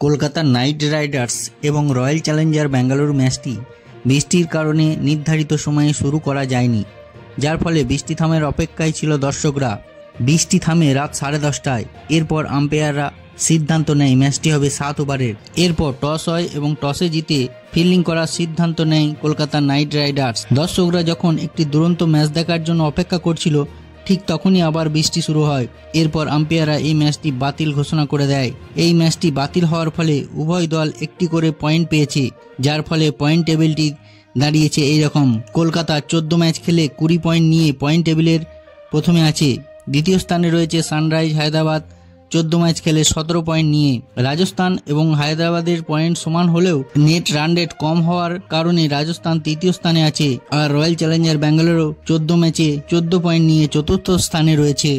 Kolkata night Riders এবং royal Challenger Bangalore ম্যাচটি বৃষ্টির কারণে নির্ধারিত সময়ে শুরু করা যায়নি, যার ফলে বৃষ্টি থামের অপেক্ষায় ছিল দর্শকরা। বৃষ্টি থামে রাত 10:30টায়। এরপর আম্পায়াররা সিদ্ধান্ত নেয় ম্যাচটি হবে 7 ওভারের। এরপর টস হয় এবং টসে জিতে ফিল্ডিং করার সিদ্ধান্ত নেয় কলকাতা নাইট রাইডার্স। দর্শকরা যখন একটি দুরন্ত ম্যাচ দেখার জন্য অপেক্ষা করছিল, ঠিক তখনই আবার বৃষ্টি শুরু হয়। এরপর আম্পায়াররা এই ম্যাচটি বাতিল ঘোষণা করে দেয়। এই ম্যাচটি বাতিল হওয়ার ফলে উভয় দল একটি করে পয়েন্ট পেয়েছে, যার ফলে পয়েন্ট টেবিলটি দাঁড়িয়েছে এইরকম। কলকাতা 14 ম্যাচ খেলে 20 পয়েন্ট নিয়ে পয়েন্ট টেবিলের প্রথমে আছে। দ্বিতীয় স্থানে রয়েছে সানরাইজ হায়দ্রাবাদ 14 ম্যাচ খেলে 17 পয়েন্ট নিয়ে। রাজস্থান এবং হায়দ্রাবাদের পয়েন্ট সমান হলেও নেট রান রেট কম হওয়ার কারণে রাজস্থান তৃতীয় স্থানে আছে, আর রয়্যাল চ্যালেঞ্জার ব্যাঙ্গালোরও 14 ম্যাচে 14 পয়েন্ট নিয়ে চতুর্থ স্থানে রয়েছে।